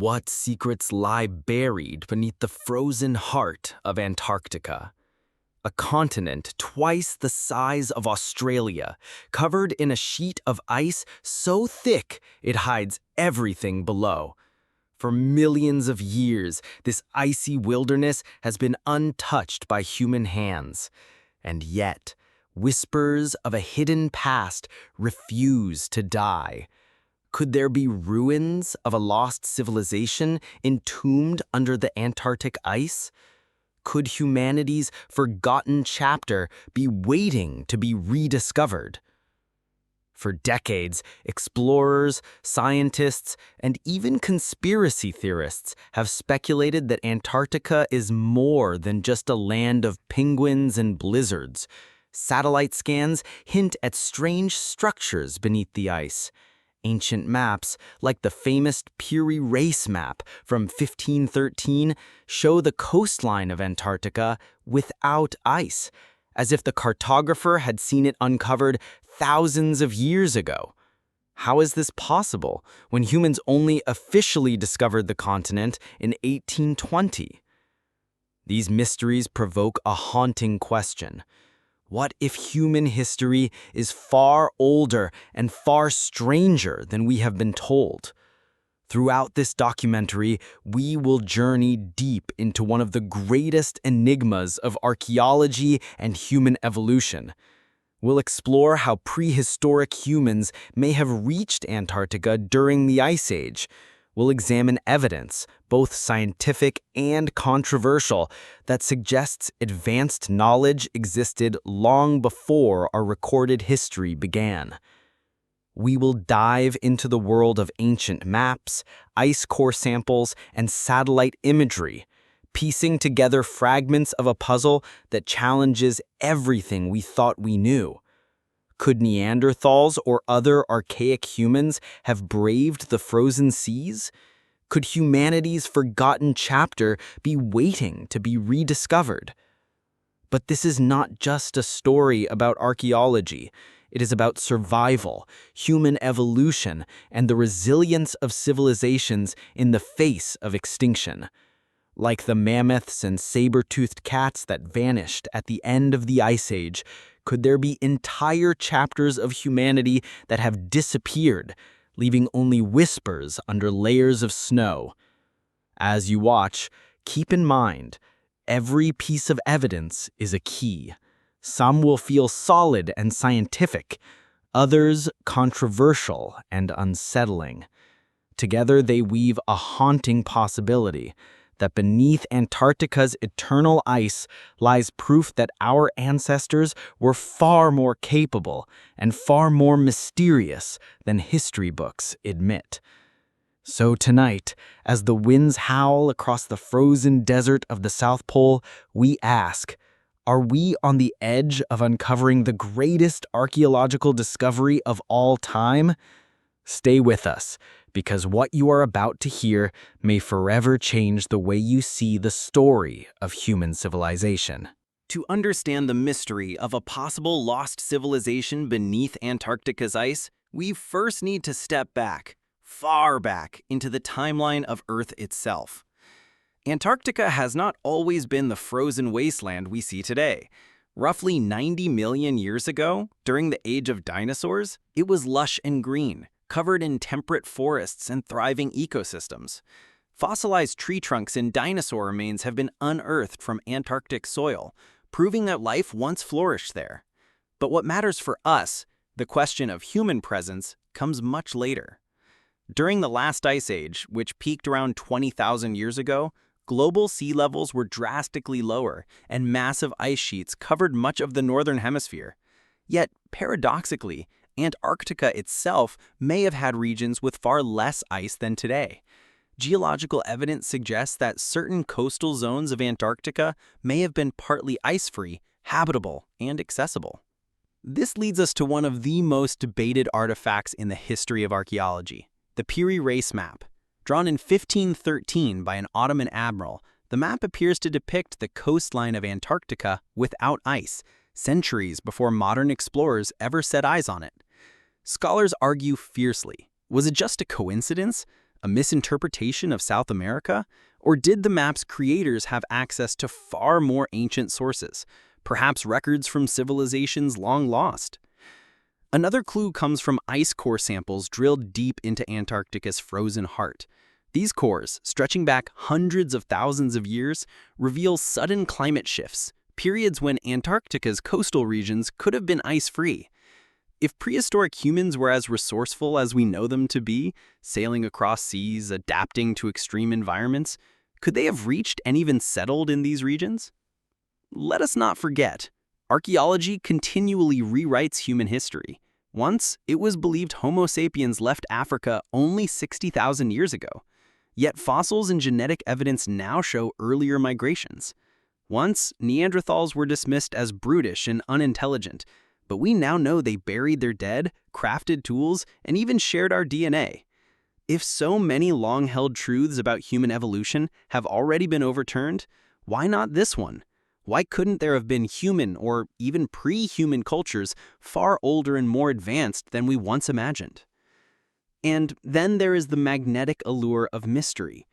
What secrets lie buried beneath the frozen heart of Antarctica? A continent twice the size of Australia, covered in a sheet of ice so thick it hides everything below. For millions of years, this icy wilderness has been untouched by human hands. And yet, whispers of a hidden past refuse to die. Could there be ruins of a lost civilization entombed under the Antarctic ice? Could humanity's forgotten chapter be waiting to be rediscovered? For decades, explorers, scientists, and even conspiracy theorists have speculated that Antarctica is more than just a land of penguins and blizzards. Satellite scans hint at strange structures beneath the ice. Ancient maps, like the famous Piri Reis map from 1513, show the coastline of Antarctica without ice, as if the cartographer had seen it uncovered thousands of years ago. How is this possible when humans only officially discovered the continent in 1820? These mysteries provoke a haunting question. What if human history is far older and far stranger than we have been told? Throughout this documentary, we will journey deep into one of the greatest enigmas of archaeology and human evolution. We'll explore how prehistoric humans may have reached Antarctica during the Ice Age. We'll examine evidence, both scientific and controversial, that suggests advanced knowledge existed long before our recorded history began. We will dive into the world of ancient maps, ice core samples, and satellite imagery, piecing together fragments of a puzzle that challenges everything we thought we knew. Could Neanderthals or other archaic humans have braved the frozen seas? Could humanity's forgotten chapter be waiting to be rediscovered? But this is not just a story about archaeology. It is about survival, human evolution, and the resilience of civilizations in the face of extinction. Like the mammoths and saber-toothed cats that vanished at the end of the Ice Age, could there be entire chapters of humanity that have disappeared, leaving only whispers under layers of snow? As you watch, keep in mind, every piece of evidence is a key. Some will feel solid and scientific, others controversial and unsettling. Together they weave a haunting possibility that beneath Antarctica's eternal ice lies proof that our ancestors were far more capable and far more mysterious than history books admit. So tonight, as the winds howl across the frozen desert of the South Pole, we ask, are we on the edge of uncovering the greatest archaeological discovery of all time? Stay with us, because what you are about to hear may forever change the way you see the story of human civilization. To understand the mystery of a possible lost civilization beneath Antarctica's ice, we first need to step back, far back, into the timeline of Earth itself. Antarctica has not always been the frozen wasteland we see today. Roughly 90 million years ago, during the age of dinosaurs, it was lush and green, covered in temperate forests and thriving ecosystems. Fossilized tree trunks and dinosaur remains have been unearthed from Antarctic soil, proving that life once flourished there. But what matters for us, the question of human presence, comes much later. During the last ice age, which peaked around 20,000 years ago, global sea levels were drastically lower, and massive ice sheets covered much of the northern hemisphere. Yet, paradoxically, Antarctica itself may have had regions with far less ice than today. Geological evidence suggests that certain coastal zones of Antarctica may have been partly ice-free, habitable, and accessible. This leads us to one of the most debated artifacts in the history of archaeology, the Piri Reis map. Drawn in 1513 by an Ottoman admiral, the map appears to depict the coastline of Antarctica without ice, centuries before modern explorers ever set eyes on it. Scholars argue fiercely. Was it just a coincidence? A misinterpretation of South America? Or did the map's creators have access to far more ancient sources, perhaps records from civilizations long lost? Another clue comes from ice core samples drilled deep into Antarctica's frozen heart. These cores, stretching back hundreds of thousands of years, reveal sudden climate shifts, periods when Antarctica's coastal regions could have been ice-free. If prehistoric humans were as resourceful as we know them to be, sailing across seas, adapting to extreme environments, could they have reached and even settled in these regions? Let us not forget, archaeology continually rewrites human history. Once, it was believed Homo sapiens left Africa only 60,000 years ago. Yet fossils and genetic evidence now show earlier migrations. Once, Neanderthals were dismissed as brutish and unintelligent, but we now know they buried their dead, crafted tools, and even shared our DNA. If so many long-held truths about human evolution have already been overturned, why not this one? Why couldn't there have been human or even pre-human cultures far older and more advanced than we once imagined? And then there is the magnetic allure of mystery.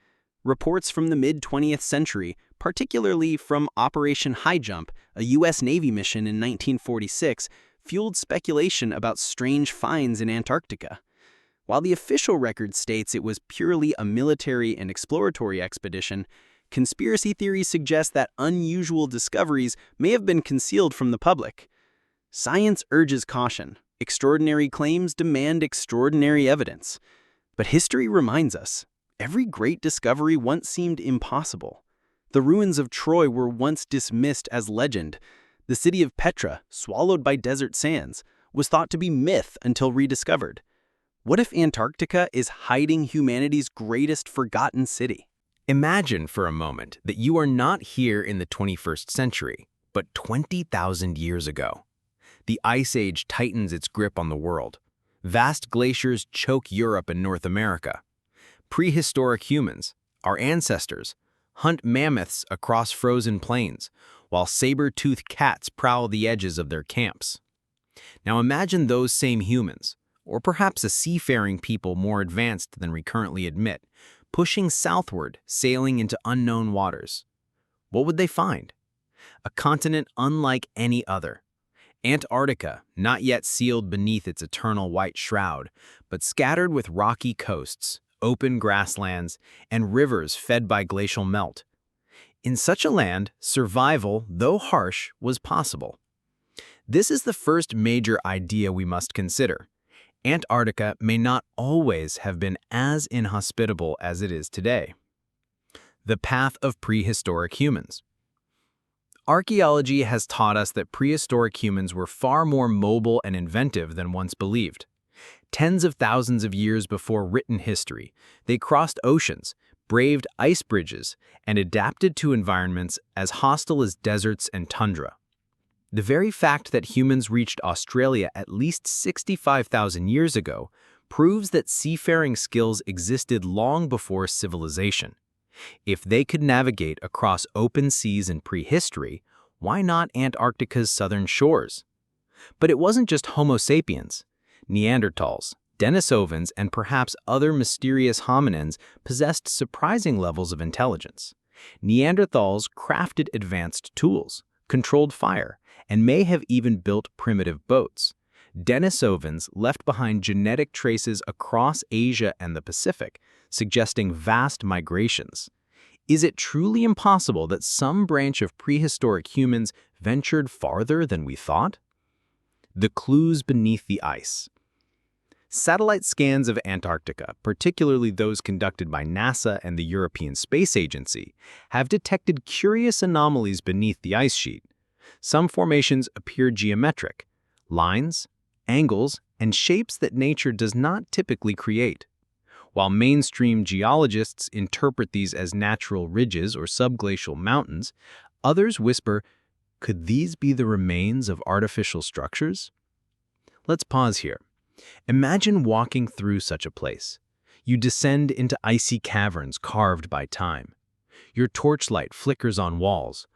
Reports from the mid-20th century, particularly from Operation High Jump, a U.S. Navy mission in 1946, fueled speculation about strange finds in Antarctica. While the official record states it was purely a military and exploratory expedition, conspiracy theories suggest that unusual discoveries may have been concealed from the public. Science urges caution. Extraordinary claims demand extraordinary evidence. But history reminds us, every great discovery once seemed impossible. The ruins of Troy were once dismissed as legend. The city of Petra, swallowed by desert sands, was thought to be myth until rediscovered. What if Antarctica is hiding humanity's greatest forgotten city? Imagine for a moment that you are not here in the 21st century, but 20,000 years ago. The Ice Age tightens its grip on the world. Vast glaciers choke Europe and North America. Prehistoric humans, our ancestors, hunt mammoths across frozen plains, while saber-toothed cats prowl the edges of their camps. Now imagine those same humans, or perhaps a seafaring people more advanced than we currently admit, pushing southward, sailing into unknown waters. What would they find? A continent unlike any other. Antarctica, not yet sealed beneath its eternal white shroud, but scattered with rocky coasts, open grasslands, and rivers fed by glacial melt. In such a land, survival, though harsh, was possible. This is the first major idea we must consider. Antarctica may not always have been as inhospitable as it is today. The path of prehistoric humans. Archaeology has taught us that prehistoric humans were far more mobile and inventive than once believed. Tens of thousands of years before written history, they crossed oceans, braved ice bridges, and adapted to environments as hostile as deserts and tundra. The very fact that humans reached Australia at least 65,000 years ago proves that seafaring skills existed long before civilization. If they could navigate across open seas in prehistory, why not Antarctica's southern shores? But it wasn't just Homo sapiens. Neanderthals, Denisovans, and perhaps other mysterious hominins possessed surprising levels of intelligence. Neanderthals crafted advanced tools, controlled fire, and may have even built primitive boats. Denisovans left behind genetic traces across Asia and the Pacific, suggesting vast migrations. Is it truly impossible that some branch of prehistoric humans ventured farther than we thought? The clues beneath the ice. Satellite scans of Antarctica, particularly those conducted by NASA and the European Space Agency, have detected curious anomalies beneath the ice sheet. Some formations appear geometric, lines, angles, and shapes that nature does not typically create. While mainstream geologists interpret these as natural ridges or subglacial mountains, others whisper, could these be the remains of artificial structures? Let's pause here. Imagine walking through such a place. You descend into icy caverns carved by time. Your torchlight flickers on walls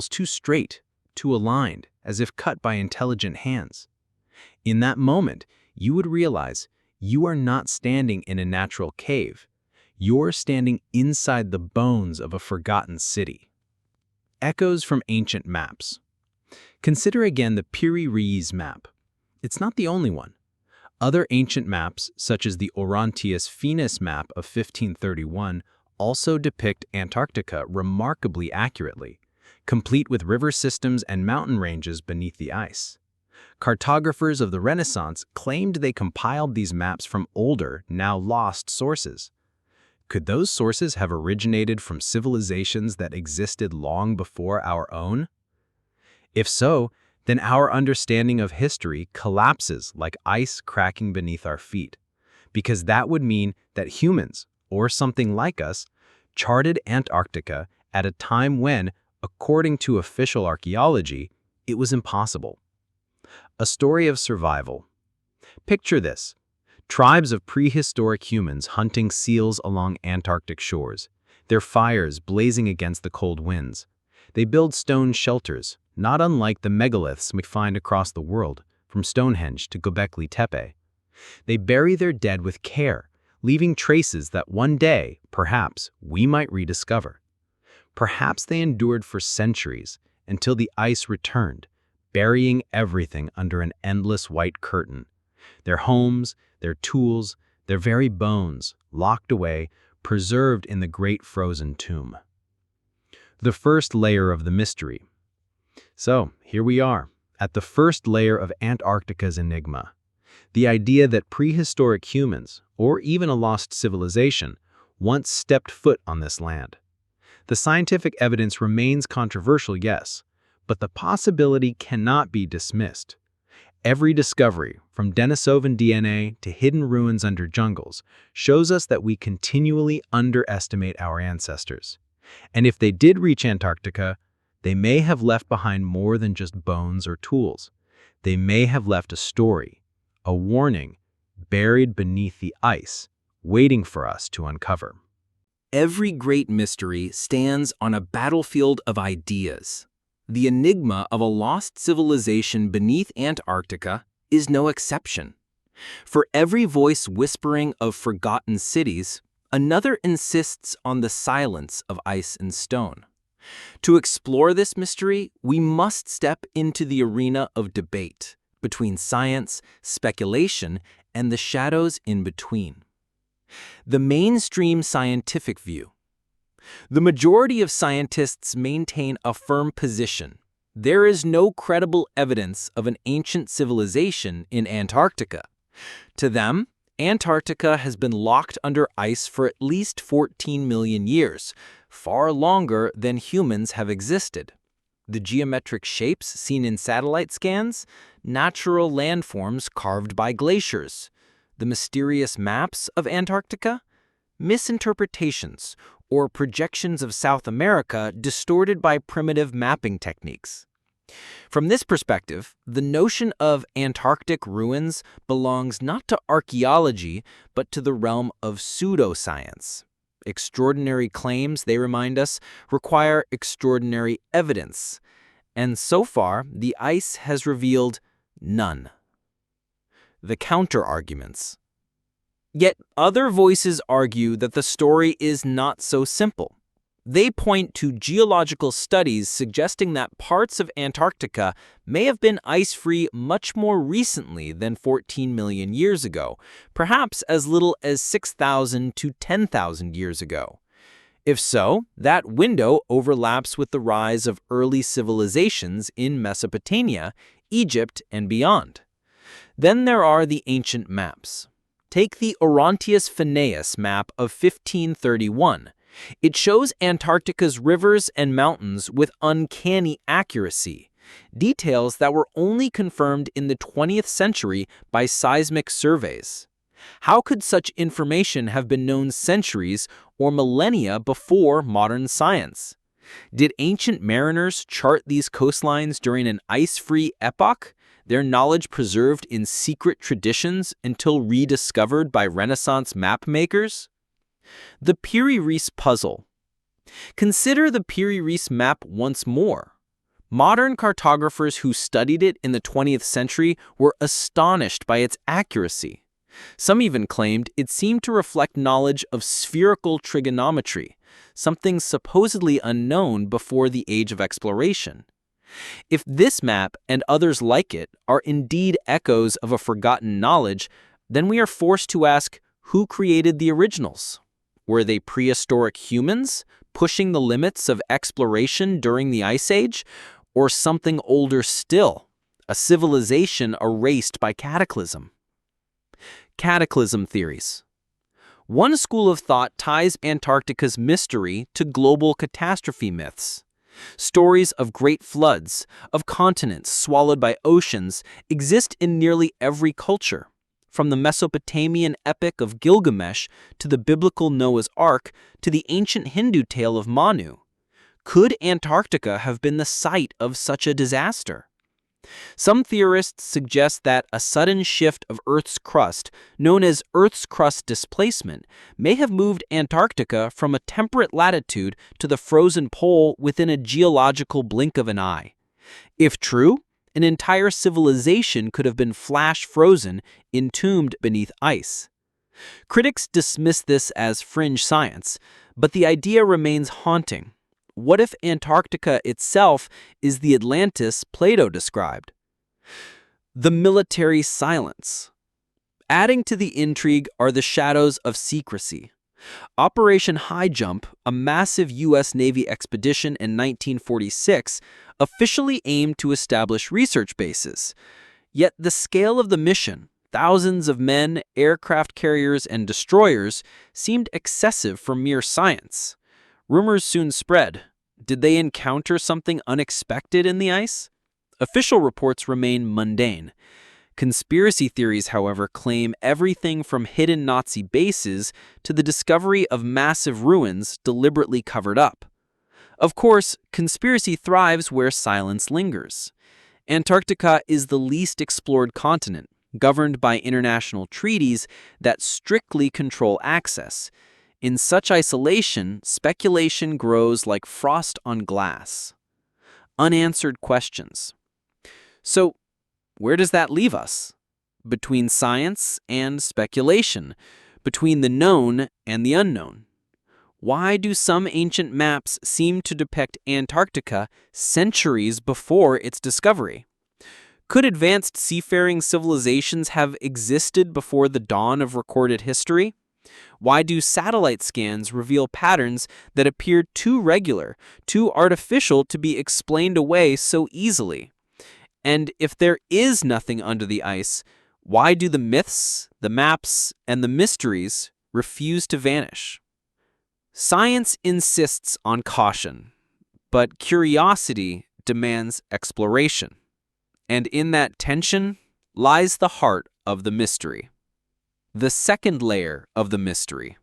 too straight, too aligned, as if cut by intelligent hands. In that moment, you would realize you are not standing in a natural cave. You're standing inside the bones of a forgotten city. Echoes from ancient maps. Consider again the Piri map. It's not the only one. Other ancient maps, such as the Oronteus Finaeus map of 1531, also depict Antarctica remarkably accurately, complete with river systems and mountain ranges beneath the ice. Cartographers of the Renaissance claimed they compiled these maps from older, now lost sources. Could those sources have originated from civilizations that existed long before our own? If so, then our understanding of history collapses like ice cracking beneath our feet, because that would mean that humans, or something like us, charted Antarctica at a time when, according to official archaeology, it was impossible. A story of survival. Picture this. Tribes of prehistoric humans hunting seals along Antarctic shores, their fires blazing against the cold winds. They build stone shelters, not unlike the megaliths we find across the world, from Stonehenge to Göbekli Tepe. They bury their dead with care, leaving traces that one day, perhaps, we might rediscover. Perhaps they endured for centuries until the ice returned, burying everything under an endless white curtain. Their homes, their tools, their very bones, locked away, preserved in the great frozen tomb. The first layer of the mystery. So, here we are, at the first layer of Antarctica's enigma. The idea that prehistoric humans, or even a lost civilization, once stepped foot on this land. The scientific evidence remains controversial, yes, but the possibility cannot be dismissed. Every discovery, from Denisovan DNA to hidden ruins under jungles, shows us that we continually underestimate our ancestors. And if they did reach Antarctica, they may have left behind more than just bones or tools. They may have left a story, a warning, buried beneath the ice, waiting for us to uncover. Every great mystery stands on a battlefield of ideas. The enigma of a lost civilization beneath Antarctica is no exception. For every voice whispering of forgotten cities, another insists on the silence of ice and stone. To explore this mystery, we must step into the arena of debate between science, speculation, and the shadows in between. The mainstream scientific view. The majority of scientists maintain a firm position. There is no credible evidence of an ancient civilization in Antarctica. To them, Antarctica has been locked under ice for at least 14 million years, far longer than humans have existed. The geometric shapes seen in satellite scans, natural landforms carved by glaciers. The mysterious maps of Antarctica, misinterpretations or projections of South America distorted by primitive mapping techniques. From this perspective, the notion of Antarctic ruins belongs not to archaeology, but to the realm of pseudoscience. Extraordinary claims, they remind us, require extraordinary evidence. And so far, the ice has revealed none. The counter-arguments. Yet other voices argue that the story is not so simple. They point to geological studies suggesting that parts of Antarctica may have been ice-free much more recently than 14 million years ago, perhaps as little as 6,000 to 10,000 years ago. If so, that window overlaps with the rise of early civilizations in Mesopotamia, Egypt, and beyond. Then there are the ancient maps. Take the Oronteus Finaeus map of 1531. It shows Antarctica's rivers and mountains with uncanny accuracy, details that were only confirmed in the 20th century by seismic surveys. How could such information have been known centuries or millennia before modern science? Did ancient mariners chart these coastlines during an ice-free epoch, their knowledge preserved in secret traditions until rediscovered by Renaissance mapmakers? The Piri puzzle. Consider the Piri map once more. Modern cartographers who studied it in the 20th century were astonished by its accuracy. Some even claimed it seemed to reflect knowledge of spherical trigonometry, something supposedly unknown before the age of exploration. If this map and others like it are indeed echoes of a forgotten knowledge, then we are forced to ask, who created the originals? Were they prehistoric humans, pushing the limits of exploration during the Ice Age? Or something older still, a civilization erased by cataclysm? Cataclysm theories. One school of thought ties Antarctica's mystery to global catastrophe myths. Stories of great floods, of continents swallowed by oceans, exist in nearly every culture, from the Mesopotamian epic of Gilgamesh to the biblical Noah's Ark to the ancient Hindu tale of Manu. Could Antarctica have been the site of such a disaster? Some theorists suggest that a sudden shift of Earth's crust, known as Earth's crust displacement, may have moved Antarctica from a temperate latitude to the frozen pole within a geological blink of an eye. If true, an entire civilization could have been flash frozen, entombed beneath ice. Critics dismiss this as fringe science, but the idea remains haunting. What if Antarctica itself is the Atlantis Plato described? The military silence. Adding to the intrigue are the shadows of secrecy. Operation High Jump, a massive U.S. Navy expedition in 1946, officially aimed to establish research bases. Yet the scale of the mission, thousands of men, aircraft carriers, and destroyers, seemed excessive for mere science. Rumors soon spread. Did they encounter something unexpected in the ice? Official reports remain mundane. Conspiracy theories, however, claim everything from hidden Nazi bases to the discovery of massive ruins deliberately covered up. Of course, conspiracy thrives where silence lingers. Antarctica is the least explored continent, governed by international treaties that strictly control access. In such isolation, speculation grows like frost on glass. Unanswered questions. So, where does that leave us? Between science and speculation, between the known and the unknown. Why do some ancient maps seem to depict Antarctica centuries before its discovery? Could advanced seafaring civilizations have existed before the dawn of recorded history? Why do satellite scans reveal patterns that appear too regular, too artificial to be explained away so easily? And if there is nothing under the ice, why do the myths, the maps, and the mysteries refuse to vanish? Science insists on caution, but curiosity demands exploration. And in that tension lies the heart of the mystery. The second layer of the mystery.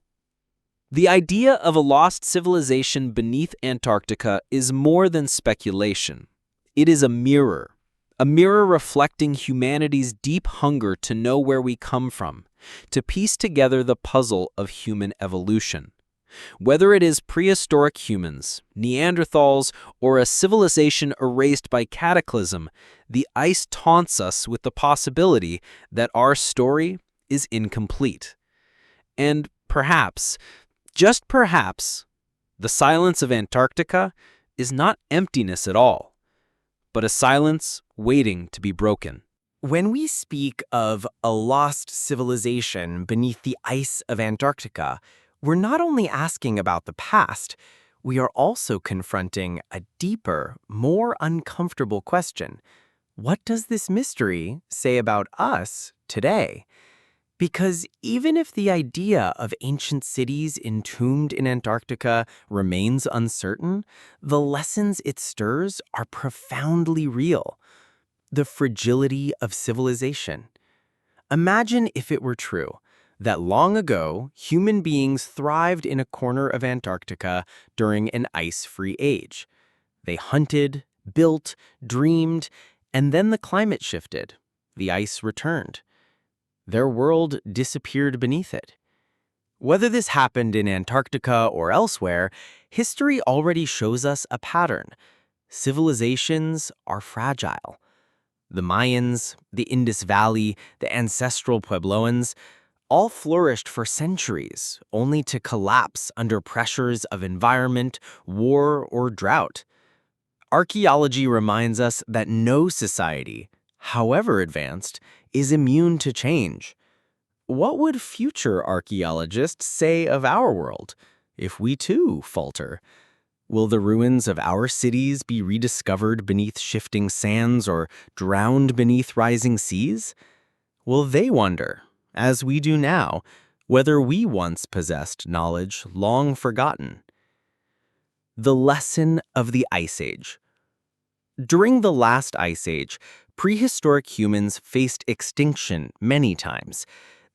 The idea of a lost civilization beneath Antarctica is more than speculation. It is a mirror reflecting humanity's deep hunger to know where we come from, to piece together the puzzle of human evolution. Whether it is prehistoric humans, Neanderthals, or a civilization erased by cataclysm, the ice taunts us with the possibility that our story is incomplete. And perhaps, just perhaps, the silence of Antarctica is not emptiness at all, but a silence waiting to be broken. When we speak of a lost civilization beneath the ice of Antarctica, we're not only asking about the past, we are also confronting a deeper, more uncomfortable question. What does this mystery say about us today? Because even if the idea of ancient cities entombed in Antarctica remains uncertain, the lessons it stirs are profoundly real. The fragility of civilization. Imagine if it were true that long ago, human beings thrived in a corner of Antarctica during an ice-free age. They hunted, built, dreamed, and then the climate shifted. The ice returned. Their world disappeared beneath it. Whether this happened in Antarctica or elsewhere, history already shows us a pattern. Civilizations are fragile. The Mayans, the Indus Valley, the ancestral Puebloans, all flourished for centuries, only to collapse under pressures of environment, war, or drought. Archaeology reminds us that no society, however advanced, is immune to change. What would future archaeologists say of our world if we too falter? Will the ruins of our cities be rediscovered beneath shifting sands or drowned beneath rising seas? Will they wonder, as we do now, whether we once possessed knowledge long forgotten? The lesson of the Ice Age. During the last Ice Age, prehistoric humans faced extinction many times.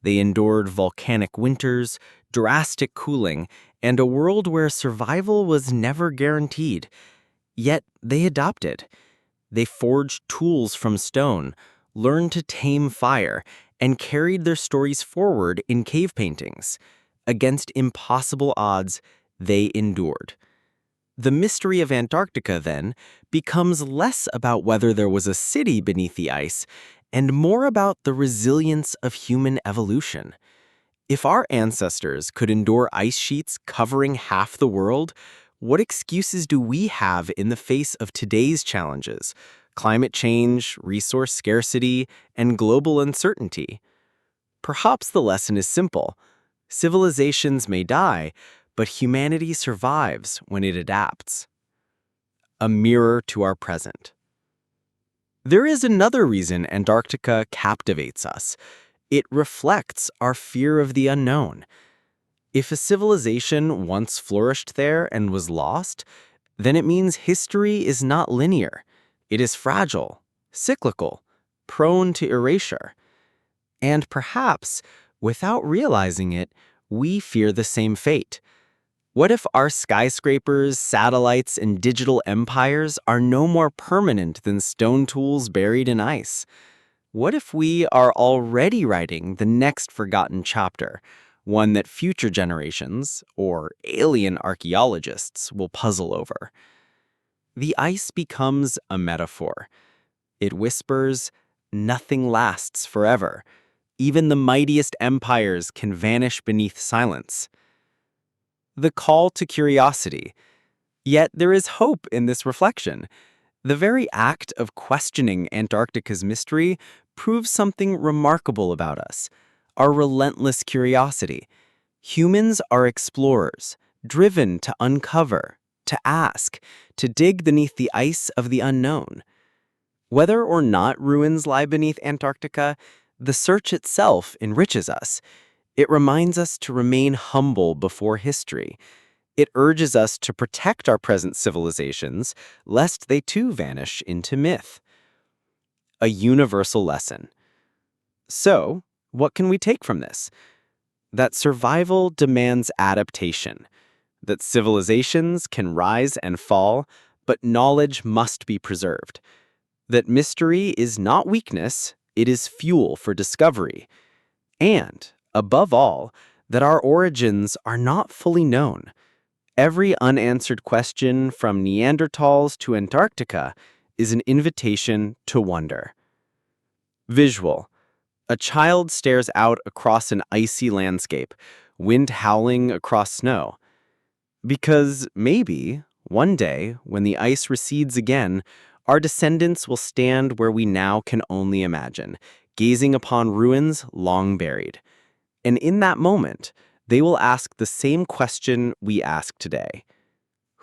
They endured volcanic winters, drastic cooling, and a world where survival was never guaranteed. Yet they adapted. They forged tools from stone, learned to tame fire, and carried their stories forward in cave paintings. Against impossible odds, they endured. The mystery of Antarctica, then, becomes less about whether there was a city beneath the ice and more about the resilience of human evolution. If our ancestors could endure ice sheets covering half the world, what excuses do we have in the face of today's challenges? Climate change, resource scarcity, and global uncertainty. Perhaps the lesson is simple. Civilizations may die, but humanity survives when it adapts. A mirror to our present. There is another reason Antarctica captivates us. It reflects our fear of the unknown. If a civilization once flourished there and was lost, then it means history is not linear. It is fragile, cyclical, prone to erasure. And perhaps, without realizing it, we fear the same fate. What if our skyscrapers, satellites, and digital empires are no more permanent than stone tools buried in ice? What if we are already writing the next forgotten chapter, one that future generations, or alien archaeologists, will puzzle over? The ice becomes a metaphor. It whispers, "Nothing lasts forever. Even the mightiest empires can vanish beneath silence." The call to curiosity. Yet there is hope in this reflection. The very act of questioning Antarctica's mystery proves something remarkable about us, our relentless curiosity. Humans are explorers, driven to uncover, to ask, to dig beneath the ice of the unknown. Whether or not ruins lie beneath Antarctica, the search itself enriches us. It reminds us to remain humble before history. It urges us to protect our present civilizations, lest they too vanish into myth. A universal lesson. So, what can we take from this? That survival demands adaptation. That civilizations can rise and fall, but knowledge must be preserved. That mystery is not weakness, it is fuel for discovery. And, above all, that our origins are not fully known. Every unanswered question from Neanderthals to Antarctica is an invitation to wonder. Visual. A child stares out across an icy landscape, wind howling across snow. Because maybe, one day, when the ice recedes again, our descendants will stand where we now can only imagine, gazing upon ruins long buried. And in that moment, they will ask the same question we ask today.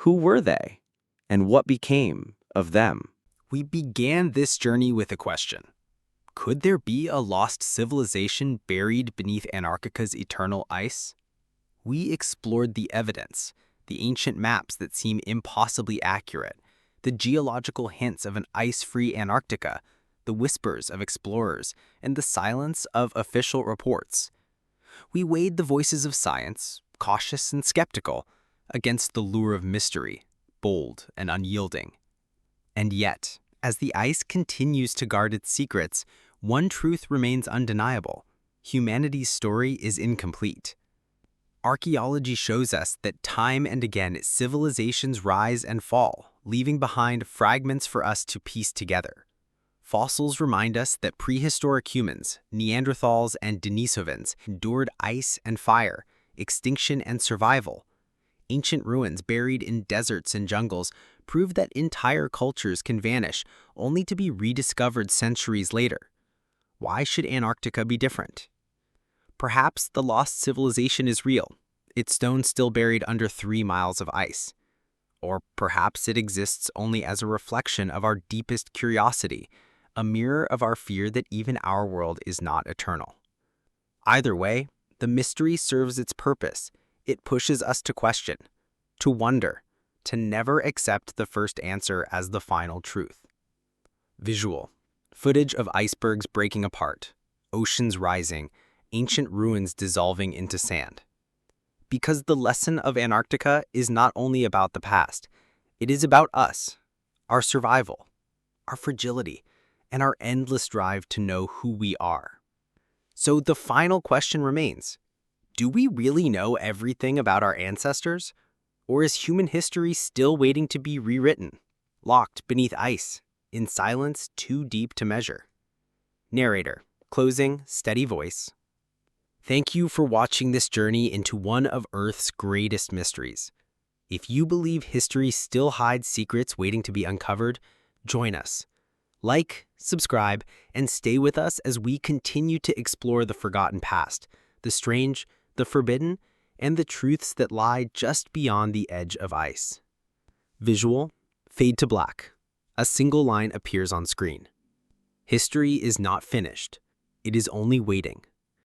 Who were they? And what became of them? We began this journey with a question. Could there be a lost civilization buried beneath Antarctica's eternal ice? We explored the evidence, the ancient maps that seem impossibly accurate, the geological hints of an ice-free Antarctica, the whispers of explorers, and the silence of official reports. We weighed the voices of science, cautious and skeptical, against the lure of mystery, bold and unyielding. And yet, as the ice continues to guard its secrets, one truth remains undeniable: humanity's story is incomplete. Archaeology shows us that time and again civilizations rise and fall, leaving behind fragments for us to piece together. Fossils remind us that prehistoric humans, Neanderthals and Denisovans, endured ice and fire, extinction and survival. Ancient ruins buried in deserts and jungles prove that entire cultures can vanish only to be rediscovered centuries later. Why should Antarctica be different? Perhaps the lost civilization is real, its stones still buried under 3 miles of ice. Or perhaps it exists only as a reflection of our deepest curiosity, a mirror of our fear that even our world is not eternal. Either way, the mystery serves its purpose. It pushes us to question, to wonder, to never accept the first answer as the final truth. Visual. Footage of icebergs breaking apart, oceans rising, ancient ruins dissolving into sand. Because the lesson of Antarctica is not only about the past, it is about us, our survival, our fragility, and our endless drive to know who we are. So the final question remains, do we really know everything about our ancestors? Or is human history still waiting to be rewritten, locked beneath ice, in silence too deep to measure? Narrator, closing, steady voice. Thank you for watching this journey into one of Earth's greatest mysteries. If you believe history still hides secrets waiting to be uncovered, join us. Like, subscribe, and stay with us as we continue to explore the forgotten past, the strange, the forbidden, and the truths that lie just beyond the edge of ice. Visual, fade to black. A single line appears on screen. History is not finished. It is only waiting.